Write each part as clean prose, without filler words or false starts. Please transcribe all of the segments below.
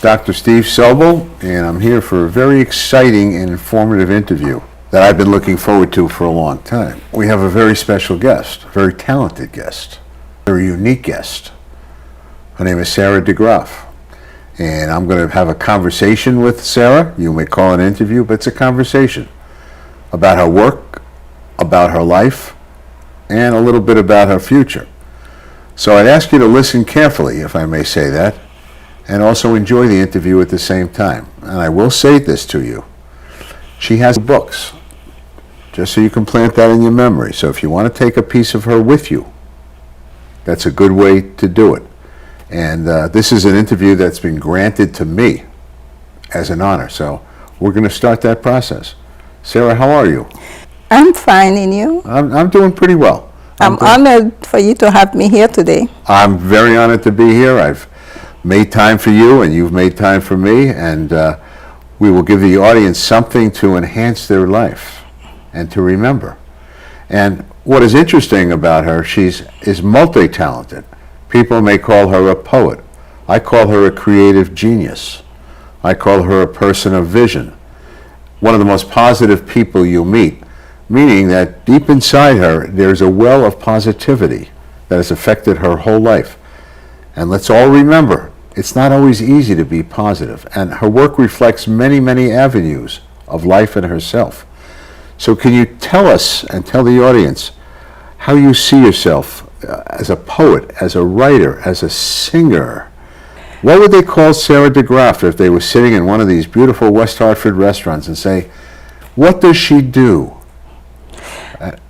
Dr. Steve Sobel, and I'm here for a very exciting and informative interview that I've been looking forward to for a long time. We have a very special guest, a very talented guest, a very unique guest. Her name is Sara DeGraff, and I'm going to have a conversation with Sara. You may call it an interview, but it's a conversation about her work, about her life, and a little bit about her future. So I'd ask you to listen carefully, if I may say that, and also enjoy the interview at the same time. And I will say this to you. She has books, just so you can plant that in your memory. So if you want to take a piece of her with you, that's a good way to do it. And this is an interview that's been granted to me as an honor. So we're going to start that process. Sara, how are you? I'm fine, and you? I'm doing pretty well. I'm honored for you to have me here today. I'm very honored to be here. I've made time for you, and you've made time for me, and we will give the audience something to enhance their life and to remember. And what is interesting about her, is multi-talented. People may call her a poet. I call her a creative genius. I call her a person of vision. One of the most positive people you'll meet, meaning that deep inside her, there's a well of positivity that has affected her whole life. And let's all remember, it's not always easy to be positive, and her work reflects many, many avenues of life and herself. So can you tell us and tell the audience how you see yourself as a poet, as a writer, as a singer? What would they call Sara DeGraff if they were sitting in one of these beautiful West Hartford restaurants and say, what does she do?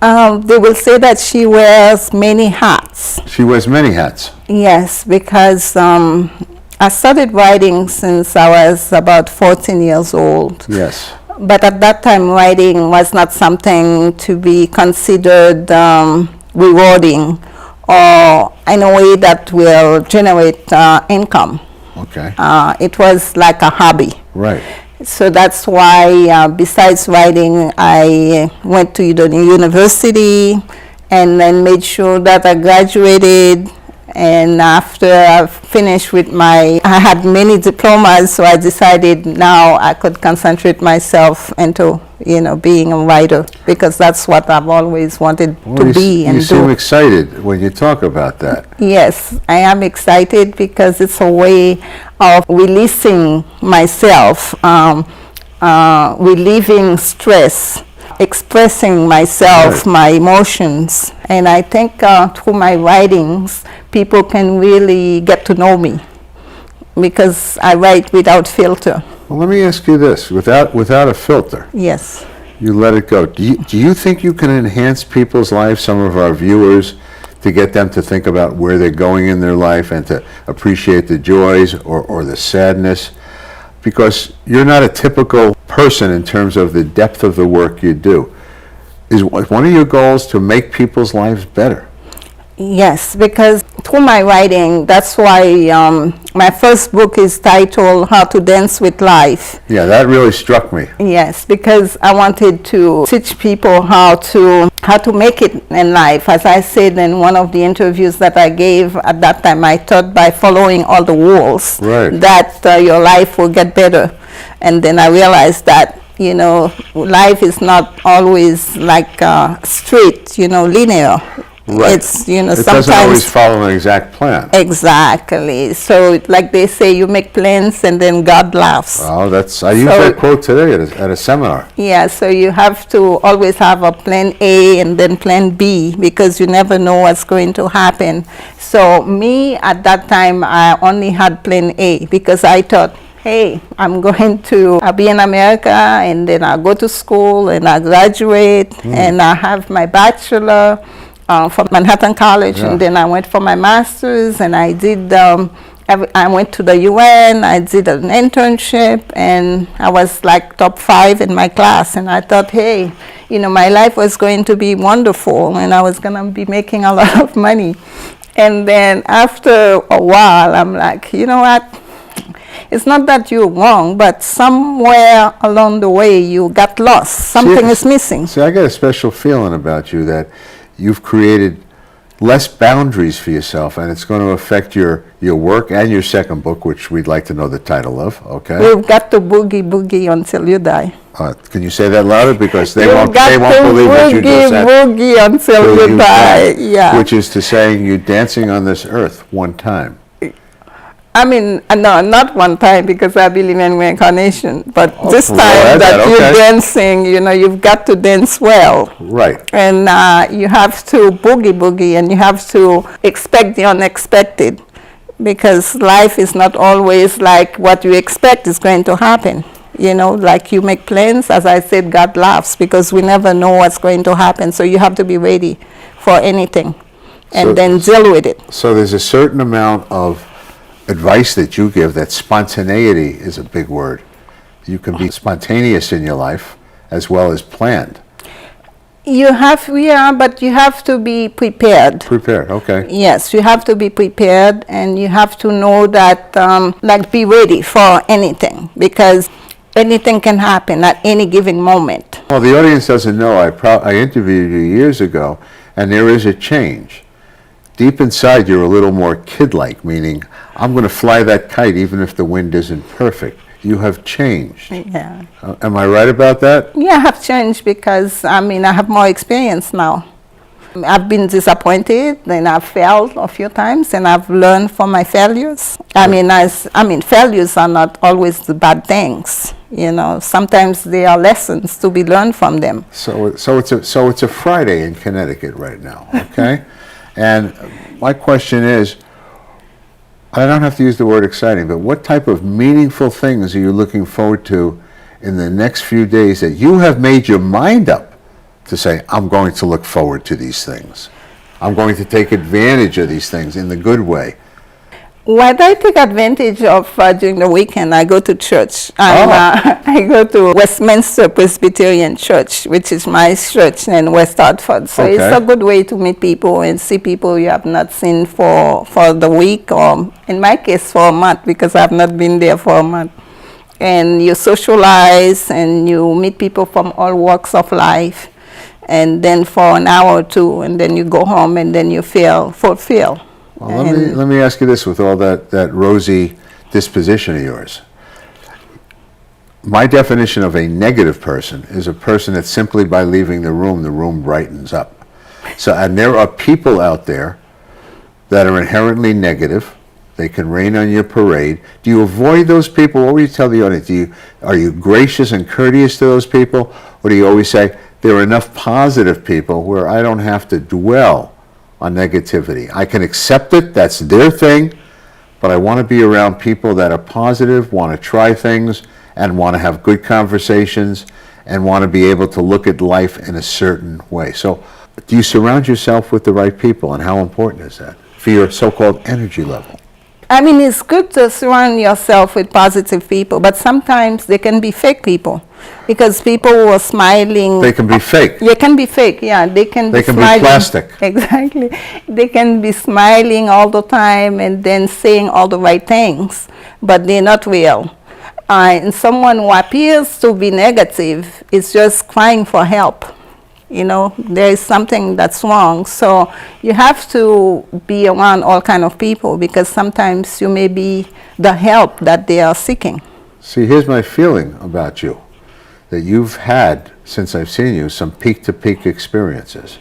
They will say that she wears many hats. She wears many hats. Yes, because I started writing since I was about 14 years old. Yes. But at that time, writing was not something to be considered rewarding or in a way that will generate income. Okay. It was like a hobby. Right. So that's why, besides writing, I went to the university and then made sure that I graduated. And after I finished with I had many diplomas, so I decided now I could concentrate myself into, being a writer, because that's what I've always wanted to be and do. You seem excited when you talk about that. Yes, I am excited because it's a way of releasing myself, relieving stress, expressing myself, my emotions. And I think through my writings, people can really get to know me because I write without filter. Well, let me ask you this, without a filter. Yes. You let it go. Do you think you can enhance people's lives, some of our viewers, to get them to think about where they're going in their life and to appreciate the joys or the sadness? Because you're not a typical person in terms of the depth of the work you do. Is one of your goals to make people's lives better? Yes, because through my writing, that's why my first book is titled How to Dance with Life. Yeah, that really struck me. Yes, because I wanted to teach people how to make it in life. As I said in one of the interviews that I gave at that time, I thought by following all the rules that your life will get better. And then I realized that life is not always like straight, linear. Right. It's, it sometimes doesn't always follow an exact plan. Exactly. So like they say, you make plans and then God laughs. Oh, I used that quote today at a seminar. Yeah, so you have to always have a plan A and then plan B, because you never know what's going to happen. So me, at that time, I only had plan A, because I thought, hey, I'm going to be in America, and then I'll go to school and I'll graduate and I'll have my bachelor from Manhattan College, and then I went for my master's, and I did, I went to the UN, I did an internship, and I was like top 5 in my class, and I thought, hey, my life was going to be wonderful, and I was going to be making a lot of money. And then after a while, I'm like, you know what? It's not that you're wrong, but somewhere along the way you got lost. Something is missing. See, I get a special feeling about you that you've created less boundaries for yourself, and it's going to affect your work and your second book, which we'd like to know the title of, okay? You've got to boogie boogie until you die. Can you say that louder? Because they You've won't got believe what you just said. Boogie until Till you die. Yeah. Which is to say, you're dancing on this earth one time. I mean, no, not one time, because I believe in reincarnation. But this well, time that okay. you're dancing, you know, you've got to dance well. Right. And you have to boogie boogie, and you have to expect the unexpected, because life is not always like what you expect is going to happen. You know, like you make plans, as I said, God laughs, because we never know what's going to happen. So you have to be ready for anything and then deal with it. So there's a certain amount of advice that you give that spontaneity is a big word. You can be spontaneous in your life as well as planned. You have, but you have to be prepared. Prepared, okay. Yes, you have to be prepared, and you have to know that, like, be ready for anything, because anything can happen at any given moment. Well, the audience doesn't know, I interviewed you years ago, and there is a change. Deep inside, you're a little more kid-like, meaning, I'm going to fly that kite even if the wind isn't perfect. You have changed. Yeah. Am I right about that? Yeah, I have changed because, I mean, I have more experience now. I've been disappointed, and I've failed a few times, and I've learned from my failures. I mean, failures are not always the bad things. You know, sometimes they are lessons to be learned from them. So it's a Friday in Connecticut right now, okay? And my question is, I don't have to use the word exciting, but what type of meaningful things are you looking forward to in the next few days that you have made your mind up to say, I'm going to look forward to these things. I'm going to take advantage of these things in the good way. What I take advantage of during the weekend, I go to church. I go to Westminster Presbyterian Church, which is my church in West Hartford. So it's a good way to meet people and see people you have not seen for the week, or in my case for a month, because I have not been there for a month. And you socialize, and you meet people from all walks of life, and then for an hour or two, and then you go home, and then you feel fulfilled. Well, let me ask you this, with all that rosy disposition of yours. My definition of a negative person is a person that simply by leaving the room brightens up. So, and there are people out there that are inherently negative. They can rain on your parade. Do you avoid those people? What would you tell the audience? Are you gracious and courteous to those people? Or do you always say, there are enough positive people where I don't have to dwell on negativity? I can accept it, that's their thing, but I want to be around people that are positive, want to try things, and want to have good conversations, and want to be able to look at life in a certain way. So, do you surround yourself with the right people, and how important is that for your so-called energy level? I mean, it's good to surround yourself with positive people, but sometimes they can be fake people, because people who are smiling. They can be fake. They can be fake, yeah. They can be plastic. Exactly. They can be smiling all the time and then saying all the right things, but they're not real. And someone who appears to be negative is just crying for help. You know, there is something that's wrong. So you have to be around all kind of people, because sometimes you may be the help that they are seeking. See, here's my feeling about you, that you've had, since I've seen you, some peak-to-peak experiences.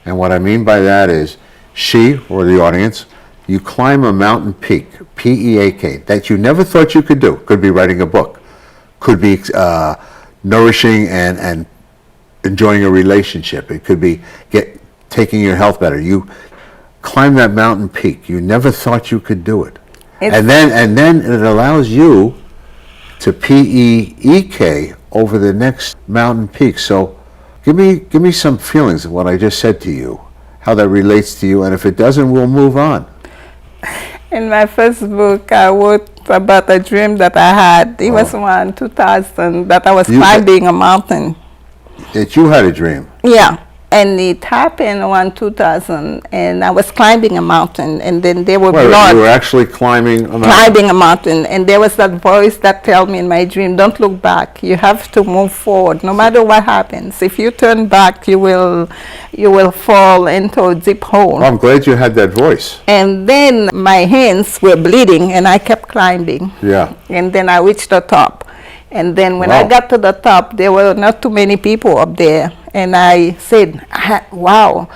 And what I mean by that is, she, or the audience, you climb a mountain peak, P-E-A-K, that you never thought you could do. Could be writing a book, could be nourishing and enjoying a relationship. It could be taking your health better. You climb that mountain peak. You never thought you could do it. And then it allows you to P-E-E-K over the next mountain peak. So give me some feelings of what I just said to you, how that relates to you, and if it doesn't, we'll move on. In my first book, I wrote about a dream that I had. It was around 2000, that I was climbing a mountain. That you had a dream? Yeah. And it happened around 2000, and I was climbing a mountain, and then there were Wait, blood. you were actually climbing a mountain? Climbing a mountain, and there was that voice that told me in my dream, don't look back, you have to move forward no matter what happens. If you turn back, you will fall into a deep hole. Well, I'm glad you had that voice. And then my hands were bleeding, and I kept climbing. Yeah. And then I reached the top. And then when Wow. I got to the top, there were not too many people up there. And I said, wow.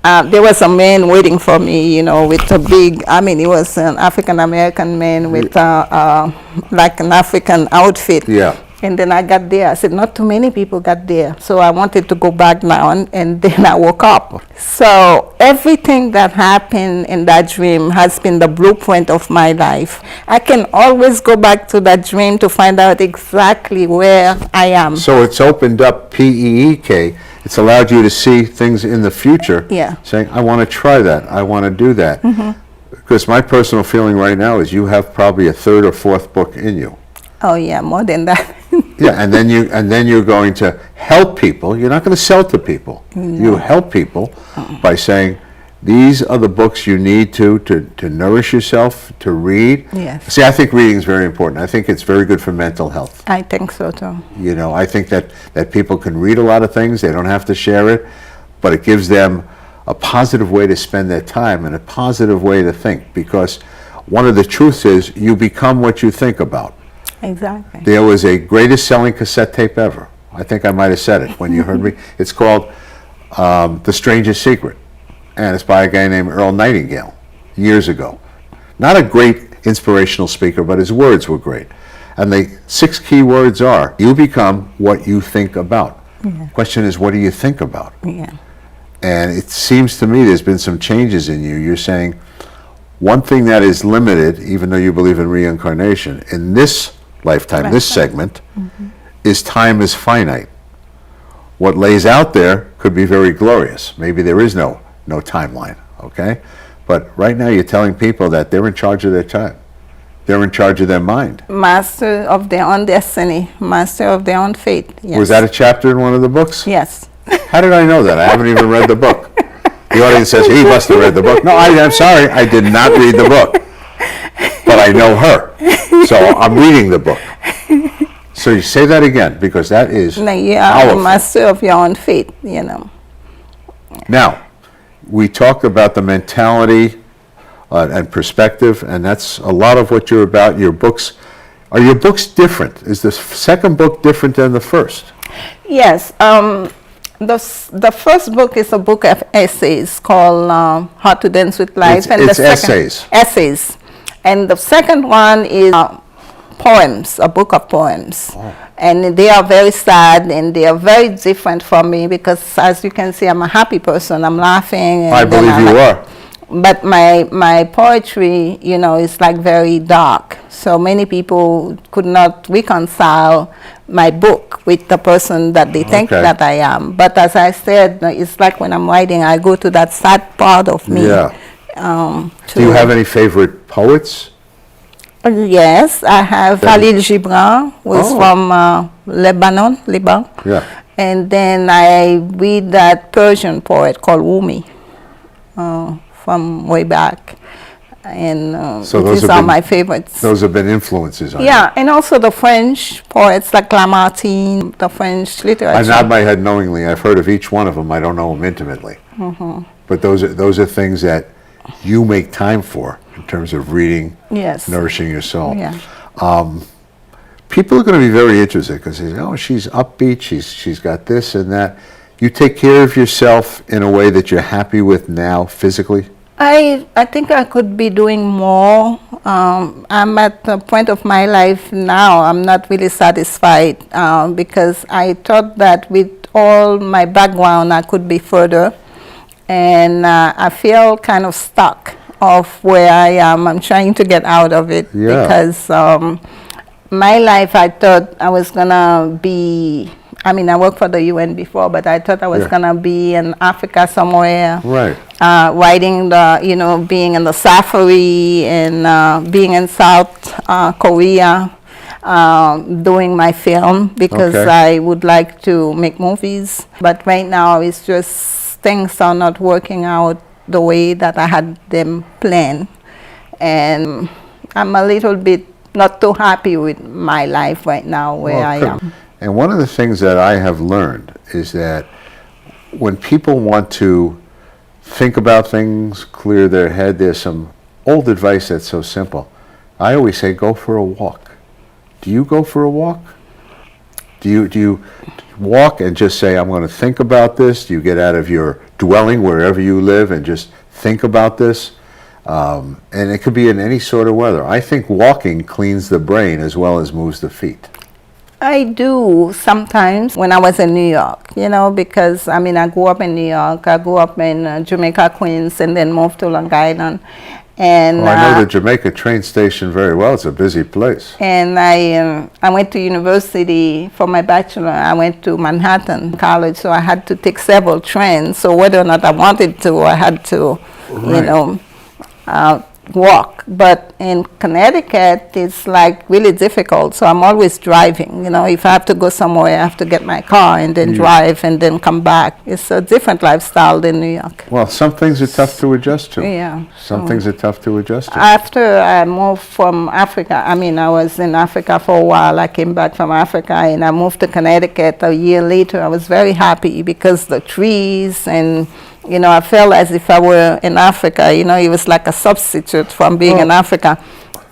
There was a man waiting for me, you know, with a big, I mean, he was an African-American man with like an African outfit. Yeah. And then I got there. I said, not too many people got there. So I wanted to go back now, and then I woke up. So everything that happened in that dream has been the blueprint of my life. I can always go back to that dream to find out exactly where I am. So it's opened up PEEK. It's allowed you to see things in the future. Yeah. Saying, I want to try that. I want to do that. Because my personal feeling right now is you have probably a third or fourth book in you. Oh yeah, more than that. Yeah, and then you're going to help people. You're not going to sell to people. You help people by saying, these are the books you need to nourish yourself, to read. Yes. See, I think reading is very important. I think it's very good for mental health. I think so too. You know, I think that people can read a lot of things. They don't have to share it, but it gives them a positive way to spend their time and a positive way to think, because one of the truths is you become what you think about. Exactly. There was a greatest selling cassette tape ever. I think I might have said it when you heard me. It's called The Strangest Secret, and it's by a guy named Earl Nightingale years ago. Not a great inspirational speaker, but his words were great. And the 6 key words are, you become what you think about. Question is, what do you think about? Yeah. And it seems to me there's been some changes in you. You're saying one thing that is limited, even though you believe in reincarnation, in this lifetime, this segment, is time is finite. What lays out there could be very glorious. Maybe there is no timeline, okay? But right now you're telling people that they're in charge of their time. They're in charge of their mind. Master of their own destiny, master of their own fate. Yes. Was that a chapter in one of the books? Yes. How did I know that? I haven't even read the book. The audience says, he must have read the book. No, I'm sorry, I did not read the book. But I know her. So I'm reading the book. So you say that again, because that is No, you are the powerful. master of your own fate, you know. Now, we talked about the mentality and perspective, and that's a lot of what you're about. Your books, are your books different? Is the second book different than the first? Yes. The first book is a book of essays called How to Dance with Life. It's the essays. Essays. And the second one is poems, a book of poems. Oh. And they are very sad, and they are very different from me because, as you can see, I'm a happy person. I'm laughing. And I believe you are. But my poetry, you know, is like very dark. So many people could not reconcile my book with the person that they think Okay. that I am. But as I said, it's like when I'm writing, I go to that sad part of me. Yeah. Do you have any favorite poets? Yes, I have Khalil Gibran, who's Oh. from Lebanon. Yeah. And then I read that Persian poet called Rumi from way back. And So those these have are been- my favorites. Those have been influences on you. Yeah, and also the French poets like Lamartine, the French literature. I nod my head knowingly. I've heard of each one of them. I don't know them intimately. But those are things that you make time for in terms of reading, Yes. nourishing your soul. Yeah. People are going to be very interested because they say, oh, she's upbeat, she's got this and that. You take care of yourself in a way that you're happy with now physically? I think I could be doing more. I'm at the point of my life now, I'm not really satisfied because I thought that with all my background I could be further, and I feel kind of stuck of where I am. I'm trying to get out of it. Yeah. Because my life, I thought I was gonna be, I mean, I worked for the UN before, but I thought I was Yeah. gonna be in Africa somewhere. Right. Riding the, you know, being in the safari and being in South Korea, doing my film because Okay. I would like to make movies. But right now it's just things are not working out the way that I had them planned. And I'm a little bit not too happy with my life right now where I am. And one of the things that I have learned is that when people want to think about things, clear their head, there's some old advice that's so simple. I always say, go for a walk. Do you go for a walk? Do you walk and just say, I'm going to think about this? Do you get out of your dwelling wherever you live and just think about this? And it could be in any sort of weather. I think walking cleans the brain as well as moves the feet. I do sometimes when I was in New York, because I grew up in New York. I grew up in Jamaica, Queens, and then moved to Long Island. And I know the Jamaica train station very well. It's a busy place. And I went to university for my bachelor. I went to Manhattan College, so I had to take several trains. So whether or not I wanted to, I had to, walk. But in Connecticut, it's like really difficult. So I'm always driving. If I have to go somewhere, I have to get my car and then drive and then come back. It's a different lifestyle than New York. Well, some things are tough to adjust to. Yeah. Some things are tough to adjust to. After I moved from Africa, I was in Africa for a while. I came back from Africa and I moved to Connecticut a year later. I was very happy because the trees and I felt as if I were in Africa. It was like a substitute from being in Africa.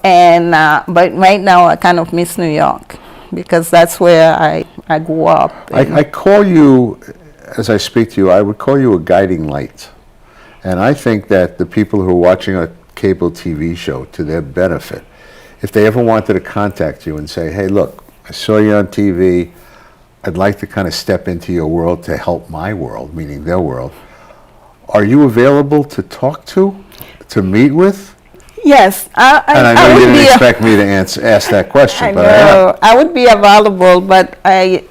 And but right now I kind of miss New York because that's where I grew up. I call you, as I speak to you, I would call you a guiding light. And I think that the people who are watching a cable TV show, to their benefit, if they ever wanted to contact you and say, hey, look, I saw you on TV. I'd like to kind of step into your world to help my world, meaning their world. Are you available to talk to meet with? Yes. And I know you didn't expect me to ask that question, but I am. I would be available, but I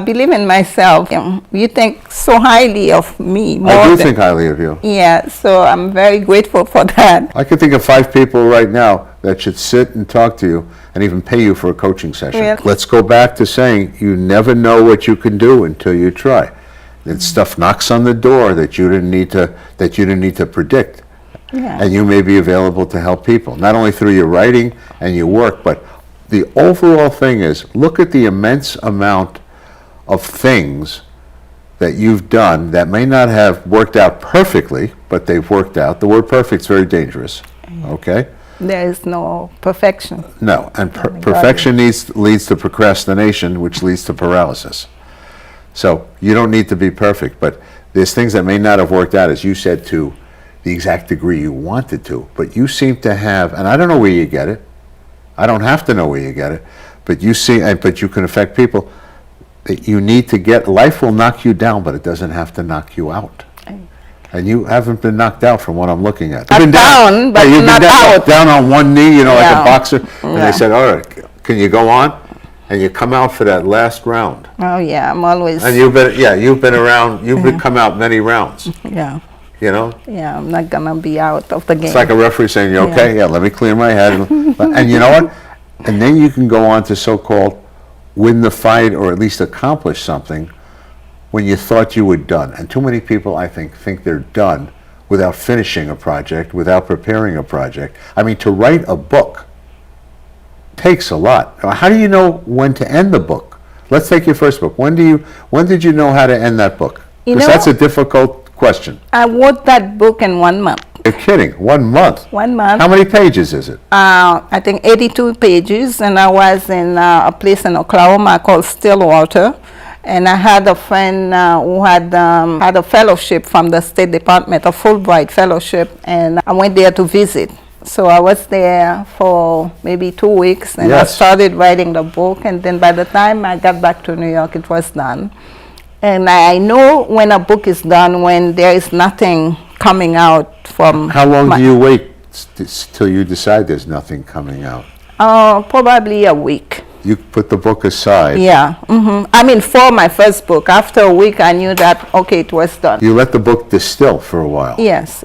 believe in myself. You think so highly of me. I do think highly of you. Yeah, so I'm very grateful for that. I could think of 5 people right now that should sit and talk to you and even pay you for a coaching session. Really? Let's go back to saying you never know what you can do until you try. That stuff knocks on the door that you didn't need to predict. Yeah. And you may be available to help people, not only through your writing and your work, but the overall thing is, look at the immense amount of things that you've done that may not have worked out perfectly, but they've worked out. The word perfect is very dangerous, okay? There is no perfection. No, and perfection leads to procrastination, which leads to paralysis. So you don't need to be perfect, but there's things that may not have worked out, as you said, to the exact degree you wanted to, but you seem to have, and I don't know where you get it. I don't have to know where you get it, but but you can affect people. That you need to get, life will knock you down, but it doesn't have to knock you out. And you haven't been knocked out from what I'm looking at. You've been down, but you've not been out. Down on one knee, like a boxer, and Yeah. they said, all right, can you go on? And you come out for that last round. Oh yeah, I'm always. And you've been around, come out many rounds. Yeah. Yeah, I'm not gonna be out of the game. It's like a referee saying, you okay? Yeah, let me clear my head. And you know what? And then you can go on to so-called win the fight or at least accomplish something when you thought you were done. And too many people, I think they're done without finishing a project, without preparing a project. I mean, to write a book takes a lot. How do you know when to end the book? Let's take your first book. When did you know how to end that book? Because that's a difficult question. I wrote that book in 1 month. You're kidding. 1 month? 1 month. How many pages is it? I think 82 pages, and I was in a place in Oklahoma called Stillwater, and I had a friend who had a fellowship from the State Department, a Fulbright fellowship, and I went there to visit. So I was there for maybe 2 weeks, and I started writing the book, and then by the time I got back to New York, it was done. And I know when a book is done, when there is nothing coming out from... How long do you wait till you decide there's nothing coming out? Probably a week. You put the book aside. Yeah. I mean, for my first book, after a week, I knew that, okay, it was done. You let the book distill for a while. Yes.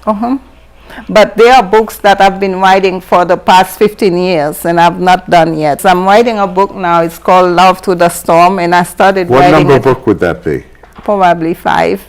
But there are books that I've been writing for the past 15 years and I've not done yet. So I'm writing a book now. It's called Love Through the Storm, and I started writing it. What number book would that be? Probably 5.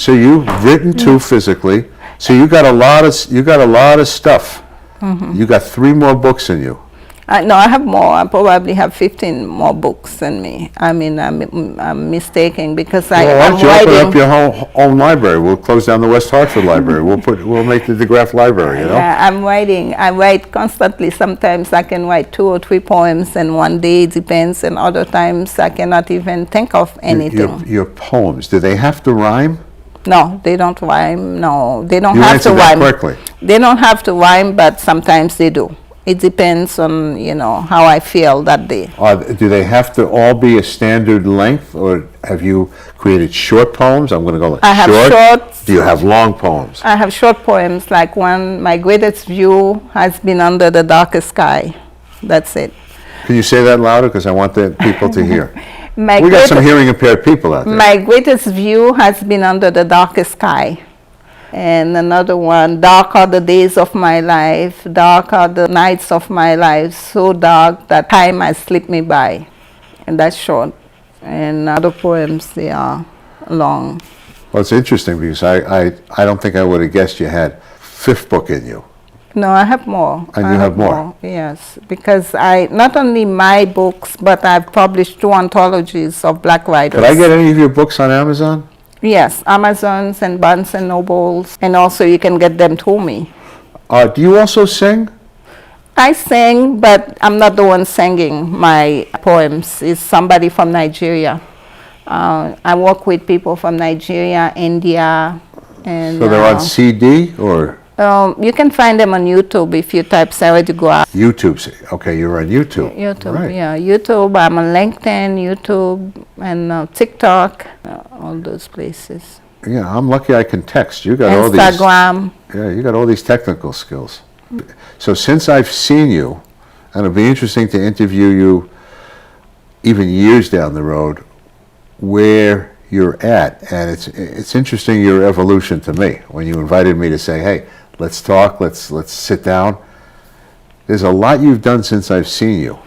So you've written two physically. So you got a lot of stuff. You got 3 more books in you. No, I have more. I probably have 15 more books than me. I mean, I'm mistaken because Well, why I'm don't you open up writing. your own library? We'll close down the West Hartford Library. We'll make the DeGraff Library, you know? Yeah, I'm writing. I write constantly. Sometimes I can write 2 or 3 poems in one day, it depends, and other times I cannot even think of anything. Your poems, do they have to rhyme? No, they don't rhyme. No, they don't You have to answered that rhyme. quickly. They don't have to rhyme, but sometimes they do. It depends on, how I feel that day. Do they have to all be a standard length, or have you created short poems? I'm going to go I have short. short. Do you have long poems? I have short poems, like one, my greatest view has been under the darkest sky. That's it. Can you say that louder? Because I want the people to hear. We got greatest- some hearing impaired people out there. My greatest view has been under the darkest sky. And another one, dark are the days of my life, dark are the nights of my life, so dark that time has slipped me by. And that's short. And other poems, they are long. Well, it's interesting because I don't think I would have guessed you had 5th book in you. No, I have more. And I you have more? Yes, because not only my books, but I've published 2 anthologies of Black writers. Could I get any of your books on Amazon? Yes, Amazons and Barnes and Nobles, and also you can get them to me. Do you also sing? I sing, but I'm not the one singing my poems. It's somebody from Nigeria. I work with people from Nigeria, India, and So they're on CD or you can find them on YouTube if you type Sara DeGraff. YouTube? Okay, you're on YouTube. YouTube, Right. yeah, YouTube. I'm on LinkedIn, YouTube, and TikTok, all those places. Yeah, I'm lucky I can text. You got all these. Instagram. Yeah, you got all these technical skills. So since I've seen you, and it'll be interesting to interview you even years down the road, where you're at, and it's interesting your evolution to me. When you invited me to say, hey, let's talk, let's sit down. There's a lot you've done since I've seen you.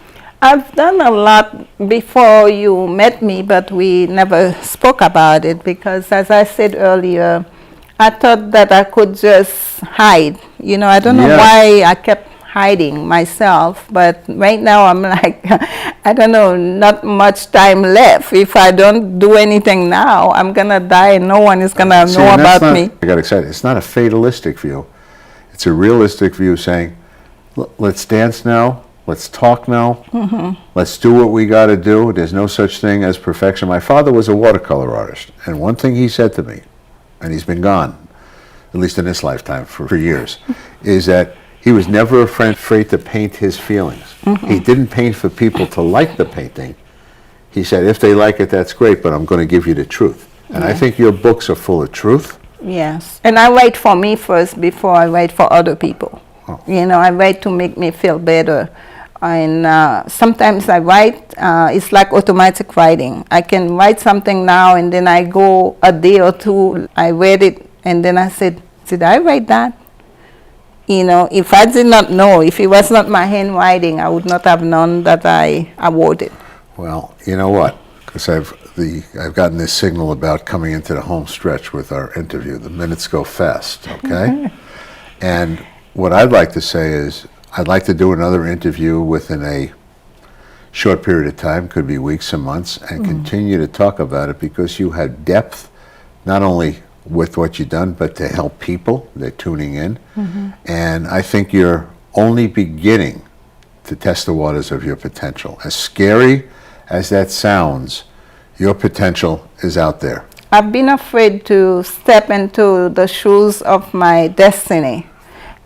I've done a lot before you met me, but we never spoke about it because, as I said earlier, I thought that I could just hide. I don't know why I kept hiding myself, but right now I'm like, I don't know, not much time left. If I don't do anything now, I'm gonna die and no one is gonna know about me. I got excited. It's not a fatalistic view. It's a realistic view saying, let's dance now, let's talk now, let's do what we got to do. There's no such thing as perfection. My father was a watercolor artist, and one thing he said to me, and he's been gone, at least in this lifetime for years, is that he was never afraid to paint his feelings. He didn't paint for people to like the painting. He said, if they like it, that's great, but I'm going to give you the truth. And I think your books are full of truth. Yes, and I write for me first before I write for other people. Oh. I write to make me feel better. And sometimes I write, it's like automatic writing. I can write something now and then I go a day or two, I read it, and then I said, did I write that? If I did not know, if it was not my handwriting, I would not have known that I wrote it. Well, you know what? Because I've gotten this signal about coming into the home stretch with our interview. The minutes go fast, okay? And what I'd like to say is I'd like to do another interview within a short period of time, could be weeks and months, and continue to talk about it because you have depth, not only with what you've done, but to help people. They're tuning in. And I think you're only beginning to test the waters of your potential. As scary as that sounds, your potential is out there. I've been afraid to step into the shoes of my destiny.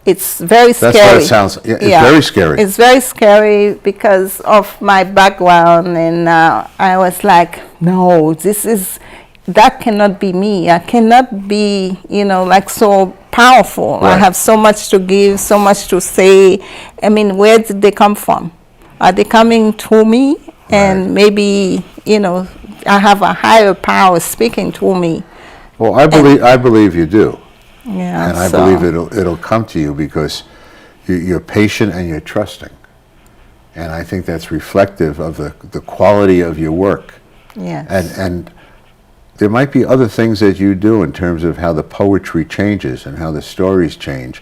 It's very scary. That's what it sounds. It's very scary. It's very scary because of my background, and I was like, no, that cannot be me. I cannot be, like so powerful. Right. I have so much to give, so much to say. I mean, where did they come from? Are they coming to me? Right. And maybe, I have a higher power speaking to me. Well, I believe you do. Yeah, and I believe it'll come to you because you're patient and you're trusting. And I think that's reflective of the quality of your work. Yes. And there might be other things that you do in terms of how the poetry changes and how the stories change.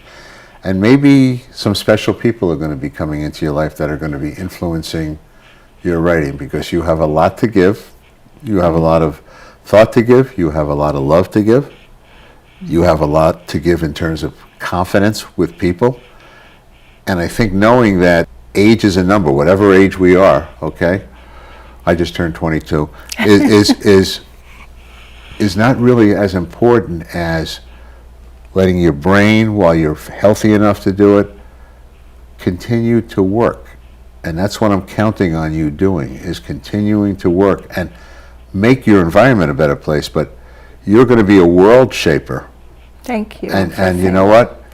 And maybe some special people are going to be coming into your life that are going to be influencing your writing, because you have a lot to give. You have a lot of thought to give. You have a lot of love to give. You have a lot to give in terms of confidence with people. And I think knowing that age is a number, whatever age we are, okay? I just turned 22, is not really as important as letting your brain, while you're healthy enough to do it, continue to work. And that's what I'm counting on you doing, is continuing to work and make your environment a better place. But you're going to be a world shaper. Thank you. And you know what?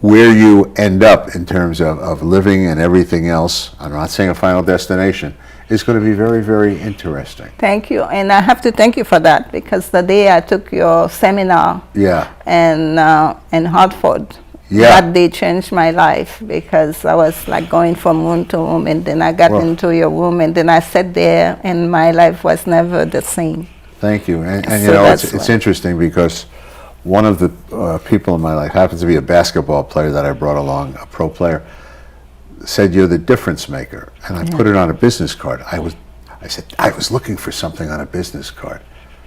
Where you end up in terms of living and everything else, I'm not saying a final destination, is going to be very, very interesting. Thank you. And I have to thank you for that, because the day I took your seminar in Hartford, that day changed my life, because I was like going from room to room, and then I got into your room, and then I sat there, and my life was never the same. Thank you. And So you know, that's it's interesting, because one of the people in my life happens to be a basketball player that I brought along, a pro player, said, "You're the difference maker." And I put it on a business card. I said, I was looking for something on a business card.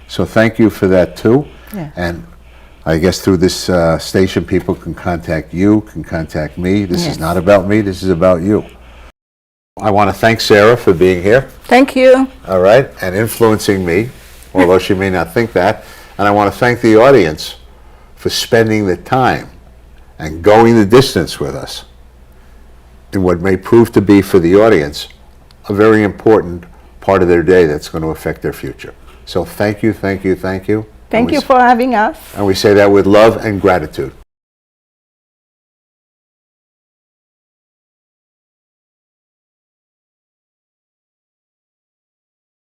So thank you for that too. Yeah. And I guess through this station, people can contact you, can contact me. This is not about me, this is about you. I want to thank Sara for being here. Thank you. All right, and influencing me, although she may not think that. And I want to thank the audience for spending the time and going the distance with us in what may prove to be, for the audience, a very important part of their day that's going to affect their future. So thank you, thank you, thank you. Thank you for having us. And we say that with love and gratitude.